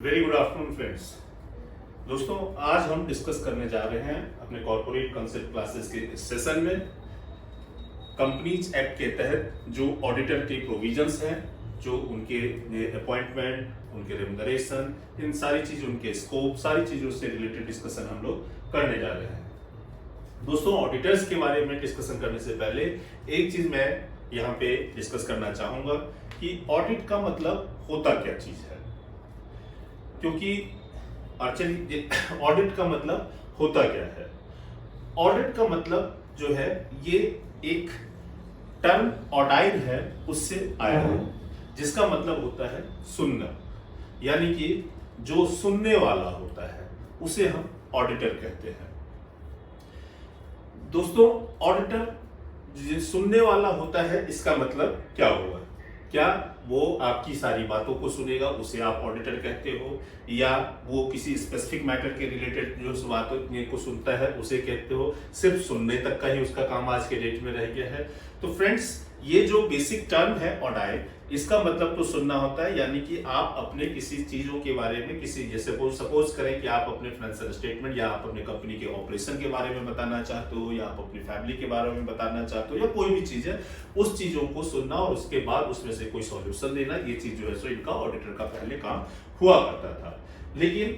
Very good afternoon friends. दोस्तों, आज हम डिस्कस करने जा रहे हैं अपने कॉर्पोरेट कंसेप्ट क्लासेस के इस सेशन में कंपनीज एक्ट के तहत जो ऑडिटर के प्रोविजंस हैं, जो उनके अपॉइंटमेंट, उनके रेम्युनरेशन, इन सारी चीजों, उनके स्कोप, सारी चीजों से रिलेटेड डिस्कशन हम लोग करने जा रहे हैं। दोस्तों, ऑडिटर्स के बारे में डिस्कशन करने से पहले एक चीज मैं यहाँ पे डिस्कस करना चाहूंगा कि ऑडिट का मतलब होता क्या चीज है, क्योंकि एक्चुअली ऑडिट का मतलब होता क्या है। ऑडिट का मतलब जो है ये एक टर्म ऑडाइड है, उससे आया है, जिसका मतलब होता है सुनना, यानी कि जो सुनने वाला होता है उसे हम ऑडिटर कहते हैं। दोस्तों, ऑडिटर जो सुनने वाला होता है, इसका मतलब क्या होगा? क्या वो आपकी सारी बातों को सुनेगा, उसे आप ऑडिटर कहते हो, या वो किसी स्पेसिफिक मैटर के रिलेटेड जो बातों को सुनता है उसे कहते हो? सिर्फ सुनने तक का ही उसका काम आज के डेट में रह गया है। तो फ्रेंड्स, ये जो बेसिक टर्म है ऑडाइट, इसका मतलब तो सुनना होता है, यानी कि आप अपने किसी चीजों के बारे में, किसी जैसे सपोज करें कि आप अपने फाइनेंशियल स्टेटमेंट या आप अपने कंपनी के ऑपरेशन के बारे में बताना चाहते हो, या आप अपनी फैमिली के बारे में बताना चाहते हो, या कोई भी चीज है, उस चीजों को सुनना और उसके बाद उसमें से कोई सॉल्यूशन देना, ये चीज जो है सो इनका ऑडिटर का पहले काम हुआ करता था। लेकिन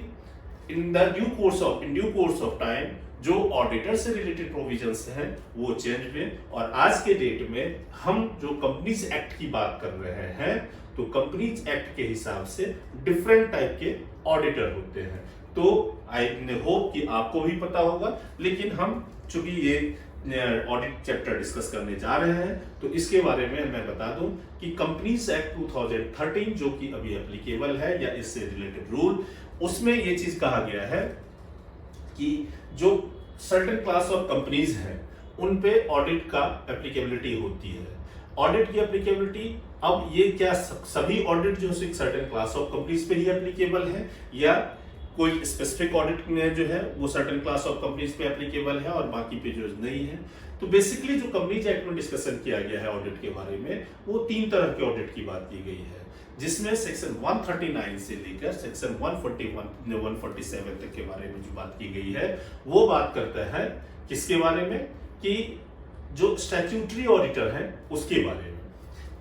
in due course of time जो ऑडिटर से रिलेटेड प्रोविजंस हैं वो चेंज हुए, और आज के डेट में हम जो कंपनीज एक्ट की बात कर रहे हैं, तो कंपनीज एक्ट के हिसाब से डिफरेंट टाइप के ऑडिटर होते हैं। तो आई होप कि आपको भी पता होगा, लेकिन हम चूंकि ये ऑडिट चैप्टर डिस्कस करने जा रहे हैं, तो इसके बारे में मैं बता दूं कि कंपनीज एक्ट 2013 जो कि अभी एप्लीकेबल है, या इससे रिलेटेड रूल, उसमें ये चीज कहा गया है कि जो सर्टेन क्लास ऑफ कंपनीज हैं उन पे ऑडिट का एप्लीकेबिलिटी होती है। ऑडिट की एप्लीकेबिलिटी, अब ये क्या सभी ऑडिट जो है सर्टेन क्लास ऑफ कंपनीज पे ही एप्लीकेबल है, या कोई स्पेसिफिक ऑडिट में जो है वो सर्टेन क्लास ऑफ कंपनीज पे एप्लीकेबल है और बाकी पे जो नहीं है? तो बेसिकली जो कंपनीज एक्ट में डिस्कशन किया गया है ऑडिट के बारे में, वो 3 तरह के ऑडिट की बात की गई है, जिसमें सेक्शन 139 से लेकर सेक्शन 147 तक के बारे में जो बात की गई है, वो बात करता है किसके बारे में? कि जो स्टैट्यूटरी ऑडिटर है उसके बारे में।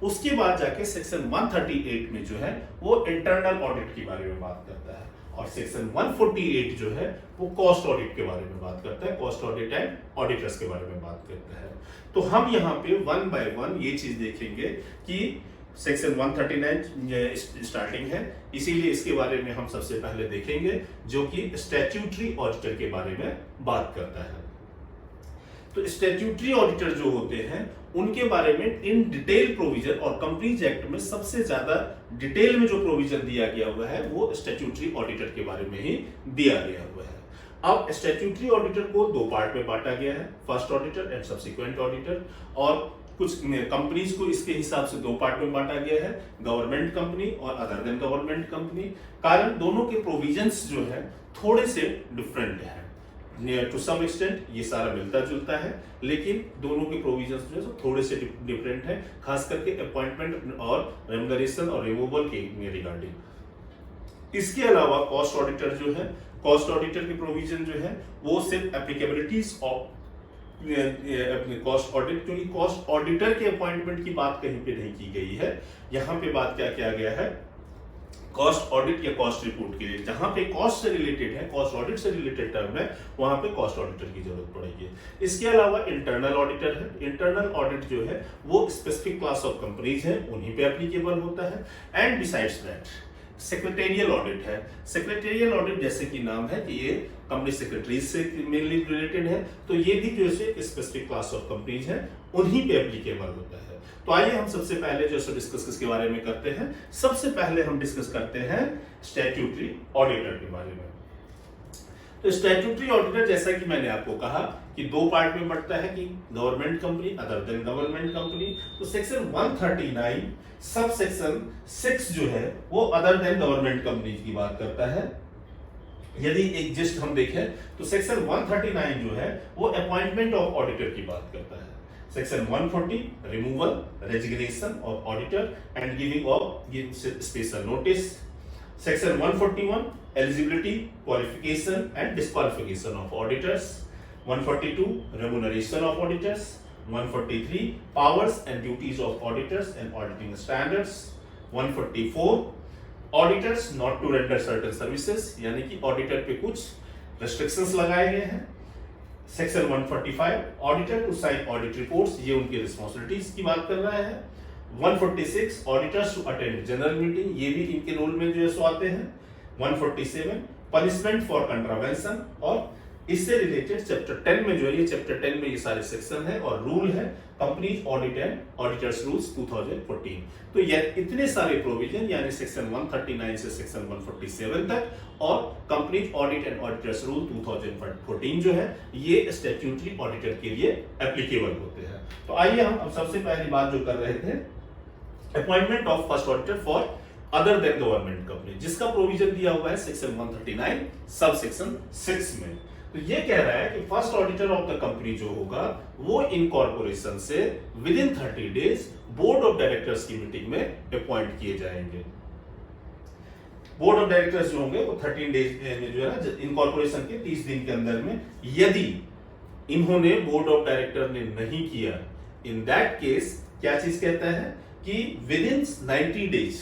उसके बाद जाके सेक्शन 138 में जो है वो इंटरनल ऑडिट के बारे में बात करता है, और सेक्शन 148 जो है वो कॉस्ट ऑडिट के बारे में बात करता है, कॉस्ट ऑडिट एंड ऑडिटर्स के बारे में बात करता है। तो हम यहाँ पे वन बाय वन ये चीज देखेंगे कि सेक्शन 139 स्टार्टिंग है, इसीलिए इसके बारे में हम सबसे पहले देखेंगे, जो कि स्टैट्यूटरी ऑडिटर के बारे में बात करता है। तो स्टैट्यूटरी ऑडिटर जो होते हैं उनके बारे में इन डिटेल प्रोविजन, और कंपनीज एक्ट में सबसे ज्यादा डिटेल में जो प्रोविजन दिया गया हुआ है वो स्टैट्यूटरी ऑडिटर के बारे में ही दिया गया हुआ है। अब स्टैट्यूटरी ऑडिटर को 2 पार्ट में बांटा गया है, first auditor and subsequent auditor, और कुछ कंपनीज को इसके हिसाब से 2 पार्ट में बांटा गया है, गवर्नमेंट कंपनी और अदर देन गवर्नमेंट कंपनी। कारण दोनों के प्रोविजंस जो है थोड़े से डिफरेंट है, टू सम एक्सटेंट ये सारा मिलता जुलता है, लेकिन दोनों के प्रोविजंस जो है थोड़े से डिफरेंट है, खास करके अपॉइंटमेंट और रेम्युनरेशन और रिमूवल के रिगार्डिंग। इसके अलावा कॉस्ट ऑडिटर जो है, कॉस्ट ऑडिटर के प्रोविजन जो है वो सिर्फ एप्लीकेबिलिटीज ऑफ कॉस्ट ऑडिट, क्योंकि कॉस्ट ऑडिटर के अपॉइंटमेंट की बात कहीं पे नहीं की गई है। यहाँ पे बात क्या किया गया है? कॉस्ट ऑडिट या कॉस्ट रिपोर्ट के लिए, जहां पे कॉस्ट से रिलेटेड है, कॉस्ट ऑडिट से रिलेटेड टर्म है, वहां पे कॉस्ट ऑडिटर की जरूरत पड़ेगी। इसके अलावा इंटरनल ऑडिटर है। इंटरनल ऑडिट जो है वो स्पेसिफिक क्लास ऑफ कंपनीज है, उन्हीं पे एप्लीकेबल होता है। And besides that secretarial audit है। सेक्रेटेरियल ऑडिट जैसे कि नाम है कि ये कंपनी सेक्रेटरीज से मेनली रिलेटेड है, तो ये भी जो है स्पेसिफिक क्लास ऑफ कंपनीज है, उन्हीं पे एप्लीकेबल होता है। तो आइए हम सबसे पहले जो है डिस्कस किसके बारे में करते हैं। सबसे पहले हम डिस्कस करते हैं स्टैट्यूटरी ऑडिटर के बारे में। तो स्टैट्यूटरी ऑडिटर, जैसा कि मैंने आपको कहा कि 2 पार्ट में बढ़ता है, कि government company, other than government company. तो सेक्शन 139 सब सेक्शन 6 जो है वो अदर देन गवर्नमेंट कंपनी की बात करता है। यदि एक जस्ट हम देखें तो सेक्शन 139 जो है वो अपॉइंटमेंट ऑफ ऑडिटर की बात करता है। Section 140 removal, resignation of auditor and giving of special notice. Section 141 eligibility, qualification and disqualification of auditors, 142 remuneration of auditors, 143 powers and duties of auditors and auditing standards, 144 auditors not to render certain services, यानी कि auditor पे कुछ restrictions लगाए गए हैं। Section 145 auditor to sign audit reports, ये उनकी responsibilities की बात कर रहा है। 146 auditors to attend general meeting, ये भी इनके रोल में जो है सो आते हैं। 147 पनिशमेंट फॉर कंट्रावेंशन, और इससे रिलेटेड चैप्टर 10 में जो है, ये चैप्टर 10 में ये सारे सेक्शन है और रूल है companies audit and auditors rules 2014। तो ये इतने सारे प्रोविजन यानी सेक्शन 139 से सेक्शन 147 तक और companies audit and auditors rule 2014 जो है, ये स्टैट्यूटरी ऑडिटर के लिए एप्लीकेबल होते हैं। तो आइए हम अब सबसे पहली बात जो कर रहे थे, appointment of first auditor for other than government company, जिसका प्रोविजन दिया हुआ है सेक्शन 139 सब सेक्शन 6 में। तो ये कह रहा है कि first auditor of the company जो होगा वो इनकॉर्पोरेशन से with in 30 days board of directors की मीटिंग में अपॉइंट किए जाएंगे। बोर्ड ऑफ डायरेक्टर्स जो होंगे वो 13 डेज में जो है ना, इनकॉर्पोरेशन के 30 दिन के अंदर में, यदि इन्होंने बोर्ड ऑफ डायरेक्टर ने नहीं किया, इन दैट केस क्या चीज कहता है कि विद इन 90 डेज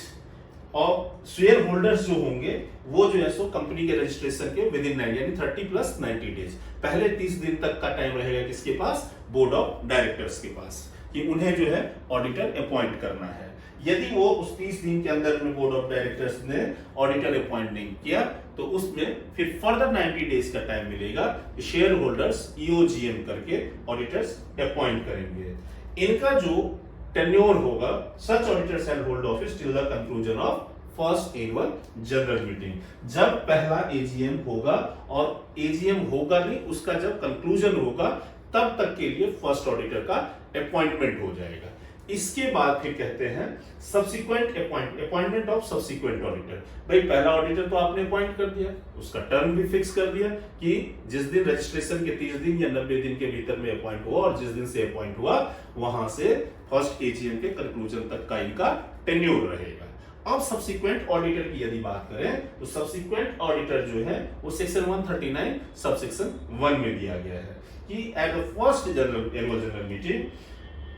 और शेयर होल्डर्स जो होंगे वो जो है सो कंपनी के रजिस्ट्रेशन के विद इन 90 यानी 30 प्लस 90 डेज, पहले 30 दिन तक का टाइम रहेगा किसके पास, बोर्ड ऑफ डायरेक्टर्स के पास, कि उन्हें जो है ऑडिटर अपॉइंट करना है। यदि वो उस 30 दिन के अंदर में बोर्ड ऑफ डायरेक्टर्स ने ऑडिटर अपॉइंट नहीं किया तो उसमें फिर फर्दर 90 डेज का टाइम मिलेगा, शेयर होल्डर्स ईओजीएम करके ऑडिटर्स अपॉइंट करेंगे। इनका जो टेन्योर होगा, such auditor shall hold office till the conclusion of first annual general meeting, जब पहला एजीएम होगा, और एजीएम होगा नहीं, उसका जब कंक्लूजन होगा तब तक के लिए फर्स्ट ऑडिटर का अपॉइंटमेंट हो जाएगा। इसके बाद फिर कहते हैं subsequent appointment of subsequent auditor. भाई पहला ऑडिटर तो आपने अपॉइंट कर दिया, उसका टर्म भी फिक्स कर दिया कि जिस दिन रजिस्ट्रेशन के 30 दिन या 90 दिन के भीतर में अपॉइंट हुआ और जिस दिन से अपॉइंट हुआ वहां से फर्स्ट एजीएम के कंक्लूजन तक का इनका टेन्योर रहेगा। अब सब्सिक्वेंट ऑडिटर की यदि बात करें तो सब्सिक्वेंट ऑडिटर जो है वो सेक्शन 139 सब सेक्शन 1 में दिया गया है कि at the first annual general meeting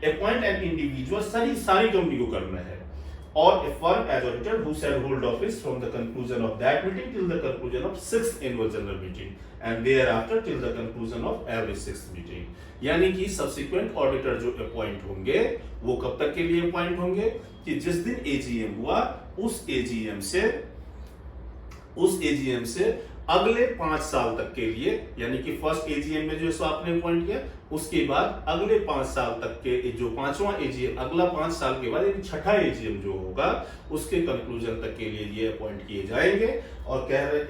appoint an individual, सारी कंपनी को करना है, और a firm as auditor who shall hold office from the conclusion of that meeting till the conclusion of 6th annual general meeting and thereafter till the conclusion of every 6th meeting. यानी कि subsequent auditor जो appoint होंगे वो कब तक के लिए appoint होंगे कि जिस दिन एजीएम हुआ उस एजीएम से अगले 5 साल तक के लिए, यानी कि फर्स्ट एजीएम में जो आपने अपॉइंट किया उसके बाद अगले 5 साल तक के जो 5वां एजीएम, अगला 5 साल के बाद यानी 6ठा एजीएम जो होगा उसके कंक्लूजन तक के लिए ये अपॉइंट किए जाएंगे। और कह रहे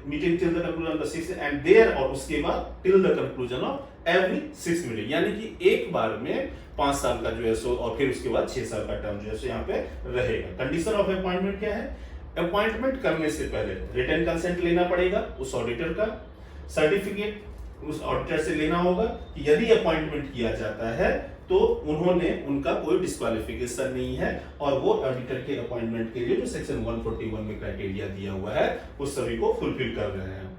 meeting till the conclusion of 6 and there, और उसके बाद till the conclusion of every 6 meeting, यानी कि एक बार में 5 साल का जो है सो, और फिर उसके बाद 6 साल का टर्म जो है सो यहाँ पे रहेगा। कंडीशन ऑफ अपॉइंटमेंट क्या है, अपॉइंटमेंट करने से पहले रिटन कंसेंट लेना पड़ेगा उस ऑडिटर का, सर्टिफिकेट उस ऑडिटर से लेना होगा कि यदि अपॉइंटमेंट किया जाता है तो उनका कोई डिस्क्वालिफिकेशन नहीं है और वो ऑडिटर के अपॉइंटमेंट के लिए जो सेक्शन 141 में क्राइटेरिया दिया हुआ है उस सभी को फुलफिल कर रहे हैं।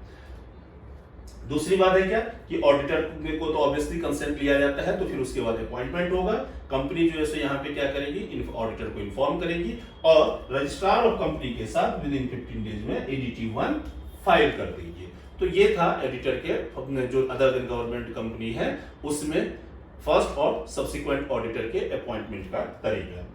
दूसरी बात है क्या कि ऑडिटर को तो ऑब्वियसली कंसेंट लिया जाता है, तो फिर उसके बाद अपॉइंटमेंट होगा। कंपनी जो है सो यहाँ पे क्या करेगी, ऑडिटर को इन्फॉर्म करेगी और रजिस्ट्रार ऑफ कंपनी के साथ विद इन 15 डेज में ADT 1 फाइल कर देगी। तो ये था एडिटर के अपने जो अदर देन गवर्नमेंट कंपनी है उसमें फर्स्ट और सब्सिक्वेंट ऑडिटर के अपॉइंटमेंट का तरीका।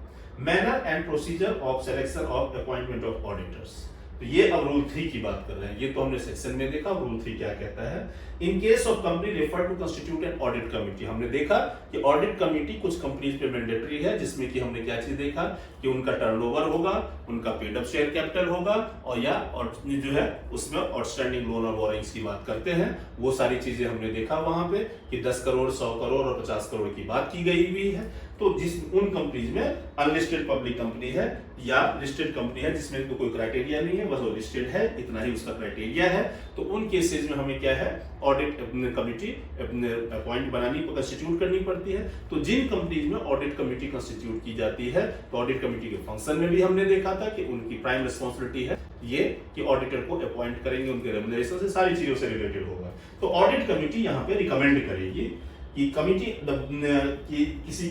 Manner and procedure of selection of appointment of auditors, तो ये अब रूल 3 की बात कर रहे हैं। ये तो हमने सेक्शन में देखा, रूल 3 क्या कहता है। In case of company refer to constitute an audit committee, हमने देखा कि ऑडिट कमिटी कुछ कंपनीज पे मैंडेटरी है, जिसमें कि हमने क्या चीज देखा कि उनका टर्नओवर होगा, उनका पेड अप शेयर कैपिटल होगा, और या और जो है उसमें आउटस्टैंडिंग लोन और बोरिंग्स की बात करते हैं, वो सारी चीजें हमने देखा वहां पे कि 10 करोड़ 100 करोड़ और 50 करोड़ की बात की गई हुई है। तो जिस उन कंपनीज में अनलिस्टेड पब्लिक कंपनी है या लिस्टेड कंपनी है जिसमें तो कोई क्राइटेरिया नहीं है, बस वो लिस्टेड है, इतना ही उसका क्राइटेरिया है, तो उन केसेस में हमें क्या है ऑडिट कमिटी अपॉइंट बनानी कंस्टिट्यूट करनी पड़ती है। तो जिन कंपनीज में ऑडिट कमिटी कंस्टिट्यूट की जाती है तो ऑडिट कमिटी के फंक्शन में भी हमने देखा था कि उनकी प्राइम रिस्पॉन्सिबिलिटी है ये कि ऑडिटर को अपॉइंट करेंगे, उनके रेम्युनरेशन से सारी चीजों से रिलेटेड होगा। तो ऑडिट कमेटी यहाँ पे रिकमेंड करेगी कि कमिटी कि किसी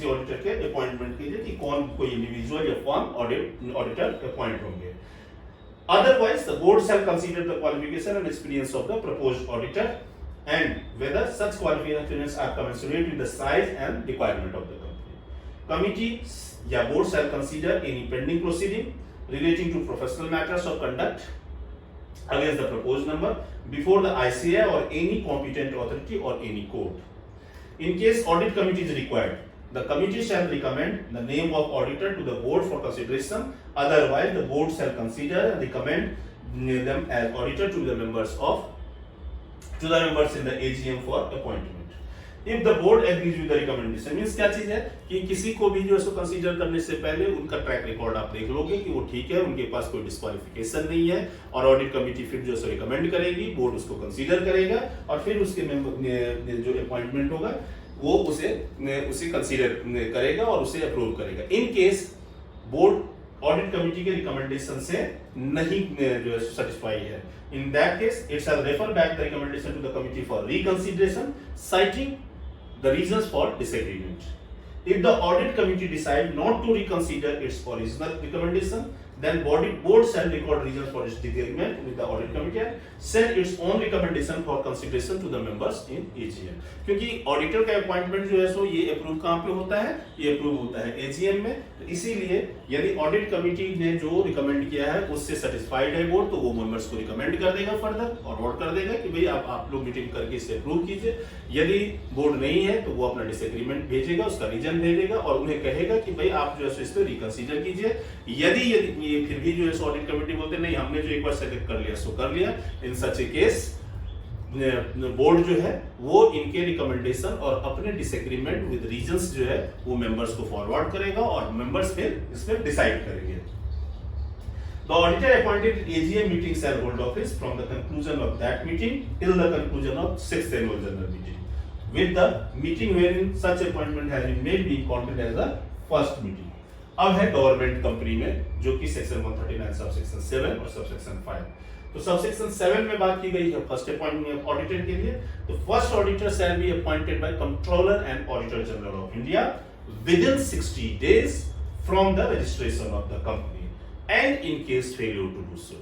ऑडिटर के अपॉइंटमेंट के लिए कि कौन कोई इंडिविजुअल या फर्म ऑडिटर अपॉइंट होंगे। Otherwise, the board shall consider the qualification and experience of the proposed auditor and whether such qualifications are commensurate with the size and requirement of the company. Committee या board shall consider any pending proceeding relating to professional matters of conduct against the proposed member before the ICAI or any competent authority or any court. In case audit committee is required, the committee shall recommend the name of auditor to the board for consideration. Otherwise, the board shall consider and recommend them as auditor to the members in the AGM for appointment. If the board agrees with the recommendation, means क्या चीज है कि किसी को भी जो है consider करने से पहले उनका ट्रैक रिकॉर्ड आप देख लोगे कि वो ठीक है, उनके पास कोई डिस्क्वालिफिकेशन नहीं है, और ऑडिट कमेटी फिर जो है रिकमेंड करेगी, बोर्ड उसको कंसीडर करेगा और फिर उसके जो अपॉइंटमेंट होगा वो उसे कंसीडर करेगा और उसे अप्रूव करेगा। In case board audit committee के रिकमेंडेशन से नहीं जो सेटिस्फाई है, in that case it shall refer back the recommendation to the committee for reconsideration citing the reasons for disagreement. If the audit committee decide not to reconsider its original recommendation, then board shall record reasons for its disagreement with the audit committee and send its own recommendation for consideration to the members in AGM। क्योंकि auditor का appointment जो है सो ये approve कहाँ पे होता है, ये अप्रूव होता है AGM में। तो इसीलिए यदि ऑडिट कमिटी ने जो रिकमेंड किया है उससे सेटिस्फाइड है बोर्ड, तो वो मेंबर्स को रिकमेंड कर देगा फर्दर और वोट कर देगा कि भाई आप लोग मीटिंग करके इसे अप्रूव कीजिए। यदि बोर्ड नहीं है तो वो अपना डिसएग्रीमेंट भेजेगा, उसका रीजन भेजेगा और उन्हें कहेगा कि भाई आप जो है इस पर रिकंसीडर कीजिए। यदि ये फिर भी जो है ऑडिट कमेटी बोलते नहीं, हमने जो एक बार सेलेक्ट कर लिया सो कर लिया, इन सच ए केस बोर्ड जो है वो इनके रिकमेंडेशन और अपने डिसएग्रीमेंट विद रीजंस जो है वो मेंबर्स को फॉरवर्ड करेगा और मेंबर्स फिर इसमें डिसाइड करेंगे। The auditor appointed AGM meeting shall hold office from the conclusion of that meeting till the conclusion of 6th annual general meeting, with the meeting wherein such appointment has been made being counted as the first meeting। अब है government company में जो कि section 139 subsection 7 और subsection 5। तो subsection 7 में बात की गई है फर्स्ट अपॉइंटमेंट ऑडिटर के लिए। तो first auditor shall be appointed by controller and auditor general of India within 60 days from the registration of the company and in case failure to do so.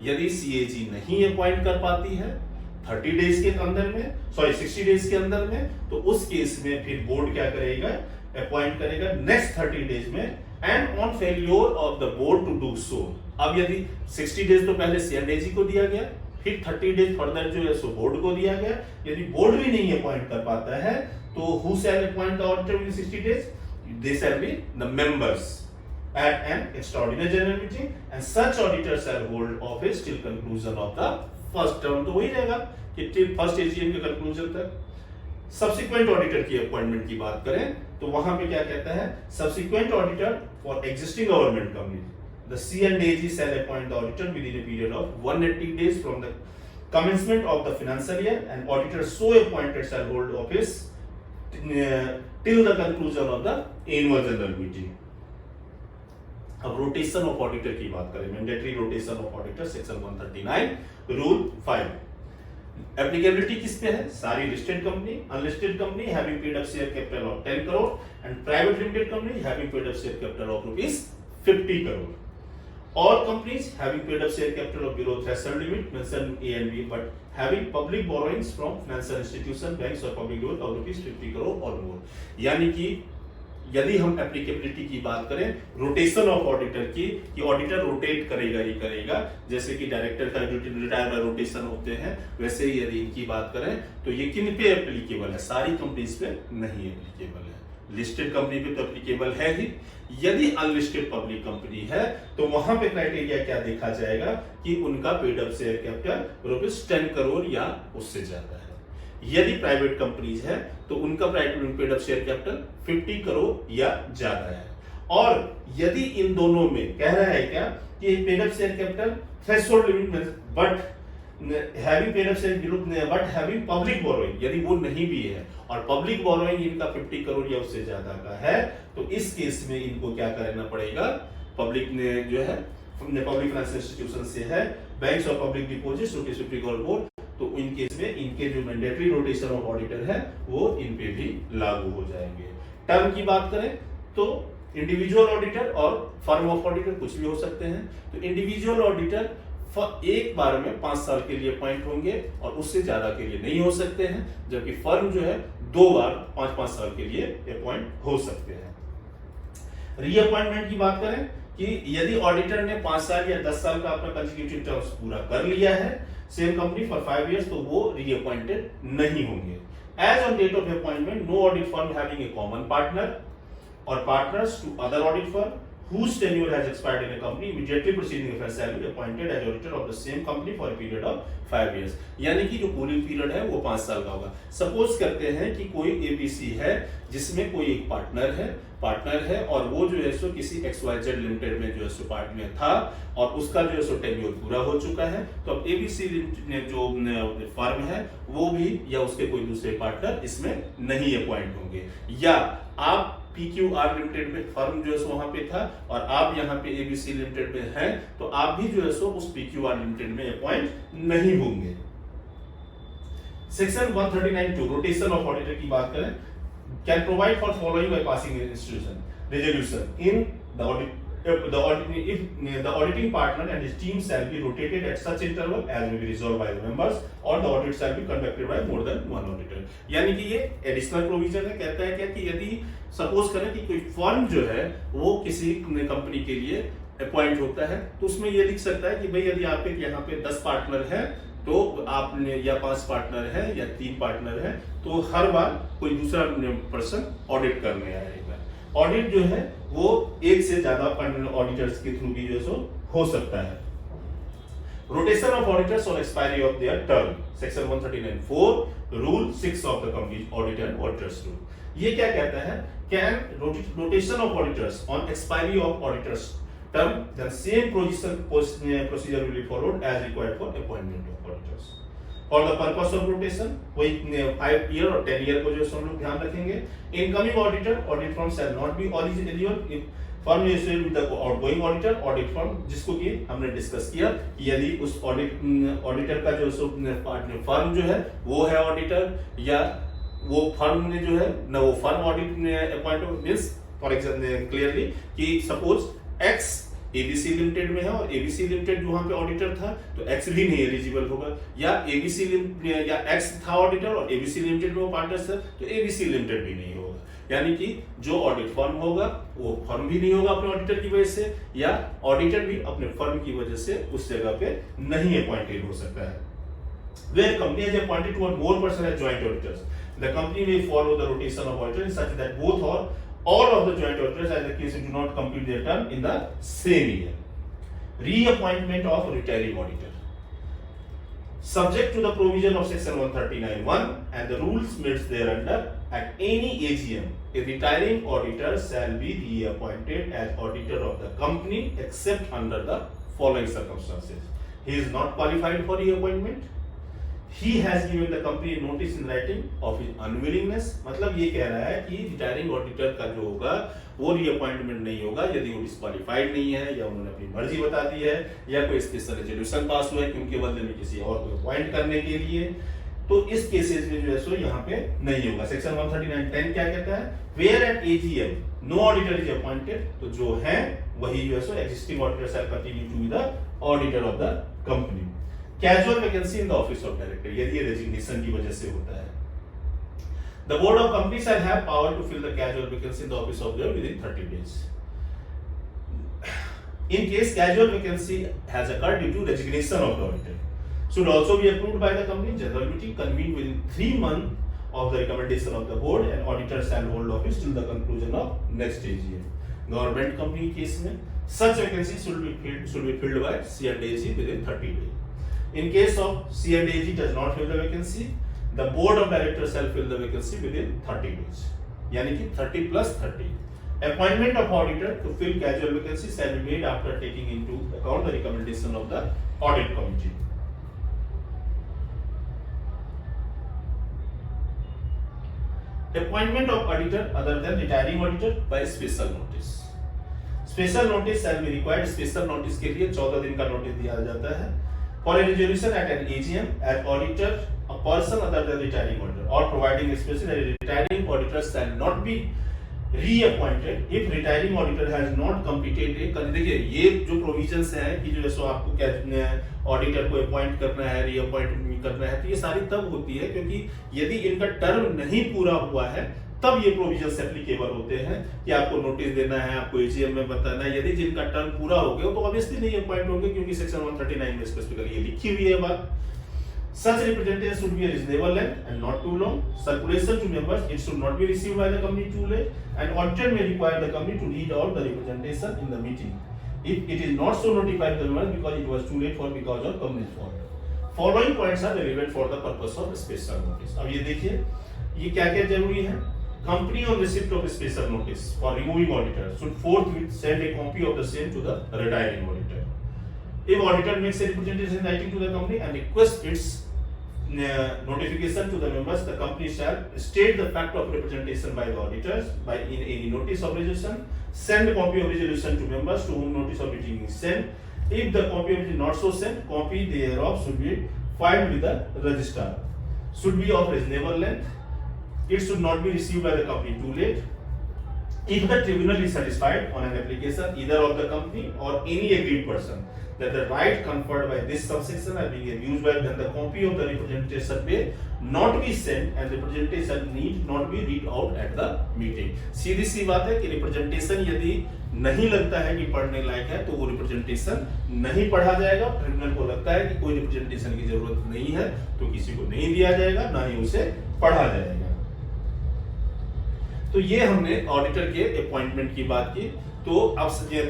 यदि CAG नहीं appoint कर पाती है 30 days के अंदर में, 60 days के अंदर में, तो उस केस में फिर बोर्ड क्या करेगा, अपॉइंट करेगा नेक्स्ट 30 days में and on failure of the board to do so. अब यदि 60 days तो पहले सीएनएजी को दिया गया, फिर 30 days फर्दर जो है सो बोर्ड को दिया गया। यदि बोर्ड भी नहीं अपॉइंट कर पाता है तो who shall appoint the auditor with 60 days? They shall be the members at an extraordinary general meeting and such auditor shall hold office till conclusion of the first term। तो वही रहेगा कि till first AGM के conclusion तक। Subsequent auditor की appointment की बात करें तो वहां पे क्या कहता है, subsequent auditor for existing government company the C&AG shall appoint the auditor within a period of 180 days from the commencement of the financial year and auditor so appointed shall hold office till the conclusion of the annual general meeting। अब rotation of auditor की बात करें, mandatory rotation of auditor section 139 rule 5। Applicability किस पे है, सारी listed company, unlisted company having paid up share capital of 10 crore and private limited company having paid up share capital of ₹50 crore. All companies having paid up share capital of below threshold limit mentioned A and B but having public borrowings from financial institution, banks or public loan of ₹50 crore or more। यानी कि यदि हम applicability की बात करें rotation of auditor की, कि auditor rotate करेगा ही करेगा, जैसे कि डायरेक्टर का रिटायर बाय रोटेशन होते हैं, वैसे ही यदि इनकी बात करें तो ये किन पे एप्लीकेबल है, सारी कंपनीज पे नहीं एप्लीकेबल है। लिस्टेड कंपनी पे तो एप्लीकेबल है ही, यदि अनलिस्टेड पब्लिक कंपनी है तो वहां पे क्राइटेरिया क्या देखा जाएगा कि उनका paid up share capital ₹10 crore या उससे ज्यादा है। यदि प्राइवेट कंपनीज है तो उनका paid up share capital 50 crore या ज्यादा है। और यदि इन दोनों में कह रहा है क्या कि paid up share capital threshold limit but having paid up share but having public borrowing, यदि वो नहीं भी है और पब्लिक बोरोइंग इनका 50 करोड़ या उससे ज्यादा का है तो इस केस में इनको क्या करना पड़ेगा, पब्लिक ने जो है पब्लिक फाइनेंशियल इंस्टीट्यूशन से है, बैंक्स और public deposits supreme court board, तो इन केस में इनके जो मैंडेटरी रोटेशन ऑफ ऑडिटर है वो इन पे भी लागू हो जाएंगे। टर्म की बात करें तो इंडिविजुअल ऑडिटर और फर्म ऑफ ऑडिटर कुछ भी हो सकते हैं। तो इंडिविजुअल ऑडिटर एक बार में 5 साल के लिए अपॉइंट होंगे और उससे ज्यादा के लिए नहीं हो सकते हैं, जबकि फर्म जो है 2 बार 5-5 साल के लिए अपॉइंट हो सकते हैं। रीअपॉइंटमेंट की बात करें कि यदि ऑडिटर ने 5 साल या 10 साल का अपना कंसेक्यूटिव टर्म्स पूरा कर लिया है सेम कंपनी फॉर 5 इयर्स, तो वो रीअपॉइंटेड नहीं होंगे। As on date of appointment, no audit firm having a common partner or partners to other audit firm whose tenure has expired in a company immediately preceding the first shall be appointed as auditor of the same company for a period of 5 years। यानी कि जो cooling period है वो 5 साल का होगा। Suppose करते हैं कि कोई एबीसी है जिसमें कोई एक पार्टनर है और वो जो है सो किसी XYZ लिमिटेड में जो है सो पार्टनर था और उसका जो है सो टेन्योर पूरा हो चुका है, तो अब एबीसी जो फर्म है वो भी या उसके कोई दूसरे पार्टनर इसमें नहीं अपॉइंट होंगे। या आप PQR लिमिटेड में फर्म जो है सो वहां पे था और आप यहाँ पे ABC लिमिटेड में हैं, तो आप भी जो है सो उस PQR लिमिटेड में अपॉइंट नहीं होंगे। सेक्शन 139(2) रोटेशन ऑफ ऑडिटर की बात करें, can provide for following by passing institution resolution in the audit if the auditing partner and his team shall be rotated at such interval as may be resolved by the members or the audit shall be conducted by more than one auditor। यानी कि ये additional provision है। कहता है क्या कि यदि suppose करें कि कोई फर्म जो है वो किसी कंपनी के लिए अपॉइंट होता है, तो उसमें ये लिख सकता है कि भाई यदि आपके यहाँ पे 10 पार्टनर है तो आपने या 5 पार्टनर है या 3 पार्टनर है, तो हर बार कोई दूसरा पर्सन ऑडिट करने आएगा। ऑडिट जो है वो एक से ज्यादा ऑडिटर्स के थ्रू भी जो सो हो सकता है। Rotation of auditors on expiry of their term, section 139(4) rule 6 of the company audit and auditors rule. ये क्या कहता है, can rotation of auditors on expiry of auditors term, the same procedure will be followed as required for appointment of auditors। For the purpose of rotation, कोई 5 year और 10 year को जो हम लोग ध्यान रखेंगे। Incoming auditor, audit firm shall not be eligible if firm is with the outgoing auditor, audit firm, जिसको कि हमने डिस्कस किया कि यदि उस ऑडिटर का जो फर्म जो है वो है ऑडिटर या वो फर्म ने जो है ना वो फर्म ऑडिट में appoint means for example clearly कि सपोज X ABC लिमिटेड में है और ABC लिमिटेड जो वहां पे ऑडिटर था तो X भी नहीं एलिजिबल होगा, या ABC या X था ऑडिटर और ABC लिमिटेड में वो पार्टनर्स है तो ABC लिमिटेड भी नहीं होगा। यानी कि जो ऑडिट फर्म होगा वो फर्म भी नहीं होगा अपने ऑडिटर की वजह से, या ऑडिटर भी अपने फर्म की वजह से उस जगह पे नहीं अपॉइंटेड हो सकता है। Where company has appointed one more person as joint auditors, the company may follow the rotation of auditors such that both or all of the joint auditors as the case do not complete their term in the same year। Reappointment of retiring auditor, subject to the provision of section 139(1) and the rules made thereunder, at any AGM a retiring auditor shall be reappointed as auditor of the company except under the following circumstances: he is not qualified for reappointment, he has given the company notice in writing of his unwillingness। मतलब ये कह रहा है कि retiring auditor का जो होगा वो रीअपॉइंटमेंट नहीं होगा यदि वो डिस्क्वालिफाइड नहीं है या उन्होंने अपनी मर्जी बता दी है या कोई स्पेशल रेजोल्यूशन पास हुआ है कि उनके बदले में किसी और को अपॉइंट करने के लिए, तो इस केसेस में जो है सो यहाँ पे नहीं होगा। सेक्शन 139(10) क्या कहता है, where at AGM no auditor is appointed, तो जो है वही जो है so existing auditor shall continue to be the auditor of the company. Casual vacancy in the office of director, यदि ये रेजिग्नेशन की वजह से होता है, the board of company shall have power to fill the casual vacancy in the office of director within 30 days। In case casual vacancy has occurred due to resignation of the auditor, should also be approved by the company general meeting convened within 3 months of the recommendation of the board, and auditor shall hold office till the conclusion of next AGM। Government company case में such vacancy should be filled by C&AG within 30 days। In case of C&AG does not fill the vacancy, the board of directors shall fill the vacancy within 30 days। यानी कि 30 plus 30। Appointment of auditor to fill casual vacancy shall be made after taking into account the recommendation of the audit committee। Appointment of auditor other than retiring auditor by special notice। Special notice shall be required, special notice के लिए 14 दिन का notice दिया जाता है। For a resolution at an AGM as auditor a person other than retiring auditor or providing expressly that a retiring auditor shall not be reappointed if retiring auditor has not completed a, देखिए ये जो provisions है कि जो सो आपको क्या auditor को appoint करना है, रीअपॉइंट करना है, तो ये सारी तब होती है क्योंकि यदि इनका टर्म नहीं पूरा हुआ है तब ये प्रोविजंस एप्लीकेबल होते हैं कि आपको नोटिस देना है, आपको एजीएम में बताना है। यदि जिनका टर्म पूरा हो गया तो ऑब्वियसली नहीं अपॉइंट होंगे क्योंकि सेक्शन 139 में स्पेसिफिकली ये लिखी हुई है बात। Such representation should be a reasonable length and not too long. Circulation to members, it should not be received by the company too late, and auditor may require the company to read out the representation in the meeting if it is not so notified the members because it was too late for because of company's fault. Following points are relevant for the purpose of special notice. अब ये देखिए ये क्या-क्या जरूरी है। Company on receipt of special notice for removing auditor should forthwith send a copy of the same to the retiring auditor. If auditor makes a representation in writing to the company and requests its notification to the members, the company shall state the fact of representation by the auditors by in any notice of resolution, send a copy of resolution to members to whom notice of meeting is sent. If the copy of it is not so sent, copy thereof should be filed with the registrar. Should be of reasonable length. It should not be received by the company too late. If the tribunal is satisfied on an application either of the company or any aggrieved person that the right conferred by this subsection are being abused by, then the copy of the representation may not be sent and representation need not be read out at the meeting. सीधी सी बात है कि representation यदि नहीं लगता है कि पढ़ने लायक है तो वो रिप्रेजेंटेशन नहीं पढ़ा जाएगा। ट्रिब्यूनल को लगता है कि कोई रिप्रेजेंटेशन की जरूरत नहीं है तो किसी को नहीं दिया जाएगा, ना ही उसे पढ़ा जाएगा। तो ये हमने ऑडिटर के अपॉइंटमेंट की बात की। तो अब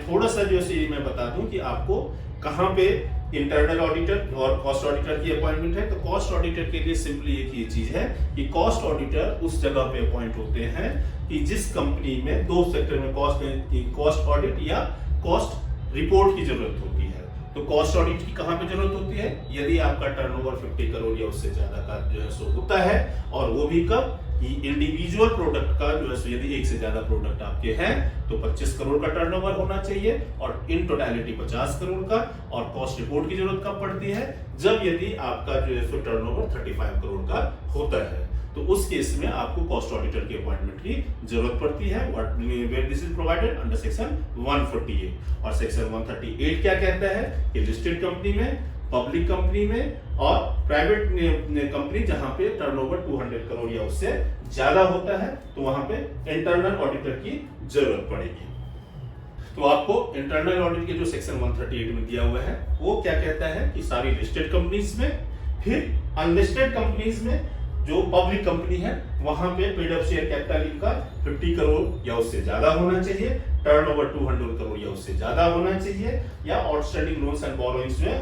थोड़ा सा जो है मैं बता दूं कि आपको कहां पे इंटरनल ऑडिटर और कॉस्ट ऑडिटर की अपॉइंटमेंट है। तो कॉस्ट ऑडिटर के लिए सिंपली एक ही चीज है कि कॉस्ट ऑडिटर उस जगह पे अपॉइंट होते हैं कि जिस कंपनी में दो सेक्टर में कॉस्ट ऑडिट या कॉस्ट रिपोर्ट की जरूरत होती है। तो कॉस्ट ऑडिट की कहां पे जरूरत होती है? यदि आपका टर्नओवर 50 करोड़ या उससे ज्यादा का जो है सो होता है, और वो भी कब कि इंडिविजुअल प्रोडक्ट का जो है यदि एक से ज्यादा प्रोडक्ट आपके हैं तो 25 करोड़ का टर्नओवर होना चाहिए और इन टोटलिटी 50 करोड़ का। और कॉस्ट रिपोर्ट की जरूरत कब पड़ती है? जब यदि आपका जो है टर्नओवर 35 करोड़ का होता है, तो उस केस में आपको कॉस्ट ऑडिटर की अपॉइंटमेंट की जरूरत पड़ती है। Where this is provided under section 148। और सेक्शन 138 क्या कहता है कि लिस्टेड कंपनी में, पब्लिक कंपनी में और प्राइवेट कंपनी जहां पे टर्नओवर 200 करोड़ या उससे ज्यादा होता है तो वहां पे इंटरनल ऑडिटर की जरूरत पड़ेगी। तो आपको इंटरनल ऑडिट के जो सेक्शन 138 में दिया हुआ है वो क्या कहता है कि सारी लिस्टेड कंपनीज में, फिर अनलिस्टेड कंपनीज में जो पब्लिक कंपनी है वहां पे पेड अप शेयर कैपिटल इनका 50 करोड़ या उससे ज्यादा होना चाहिए, टर्नओवर 200 करोड़ या उससे ज्यादा होना चाहिए, या आउटस्टैंडिंग लोन्स एंड बोरोइंग्स जो है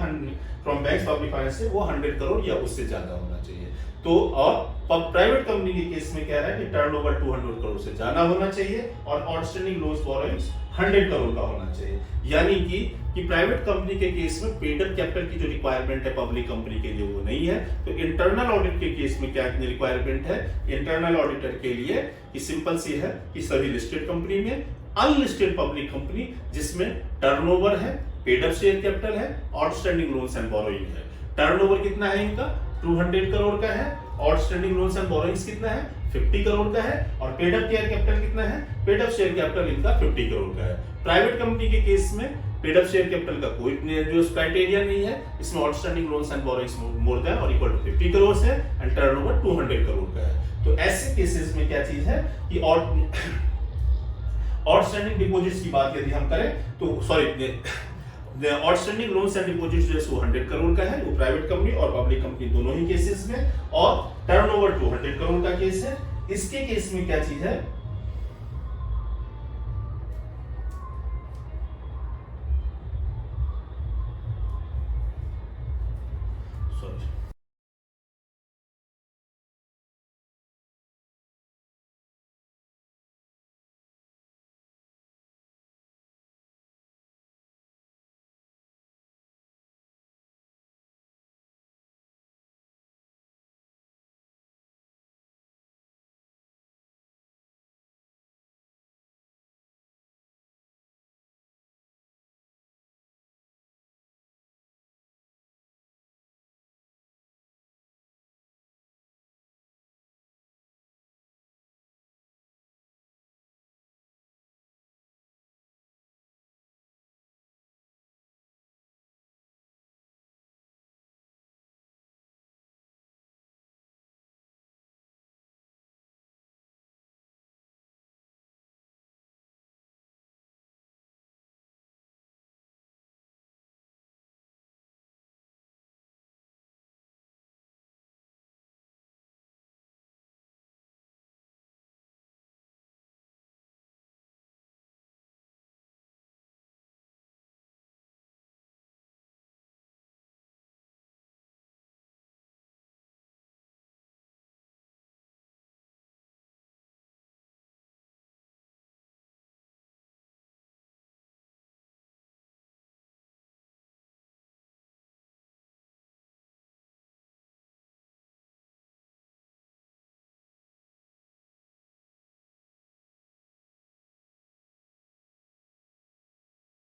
फ्रॉम बैंक्स पब्लिक फाइनेंस से वो 100 करोड़ या उससे ज्यादा होना चाहिए। तो और प्राइवेट कंपनी के केस में कह रहा है कि टर्नओवर 200 करोड़ से ज्यादा होना चाहिए और आउटस्टैंडिंग लोन्स बोरोइंग्स 100 करोड़ का होना चाहिए। यानी कि प्राइवेट कंपनी के केस में पेड अप कैपिटल की जो रिक्वायरमेंट है पब्लिक कंपनी के लिए वो नहीं है। तो इंटरनल ऑडिट के केस में क्या रिक्वायरमेंट है इंटरनल ऑडिटर के लिए? कि सिंपल सी है कि सभी लिस्टेड कंपनी में, अनलिस्टेड पब्लिक कंपनी जिसमें टर्नओवर है, पेड अप शेयर कैपिटल है, आउटस्टैंडिंग लोन्स एंड बोरोइंग है। टर्नओवर कितना है इनका? 200 करोड़ का है। आउटस्टैंडिंग लोन्स एंड बोरोइंग्स कितना है? 50 करोड़ का है। और पेड अप शेयर कैपिटल कितना है? पेड अप शेयर कैपिटल इनका 50 करोड़ का है। प्राइवेट कंपनी के केस में पेड अप शेयर कैपिटल का कोई जो क्राइटेरिया नहीं है, इसमें outstanding loans and borrowings more than और इक्वल टू 50 करोड़ है एंड टर्नओवर 200 करोड़ का है। तो ऐसे केसेस में क्या चीज है कि आउटस्टैंडिंग डिपॉजिट्स की बात यदि हम करें तो आउटस्टैंडिंग लोन्स एंड डिपॉजिट्स जो है 100 करोड़ का है, वो प्राइवेट कंपनी और पब्लिक कंपनी दोनों ही केसेस में, और टर्नओवर 200 करोड़ का केस है। इसके केस में क्या चीज है? सॉरी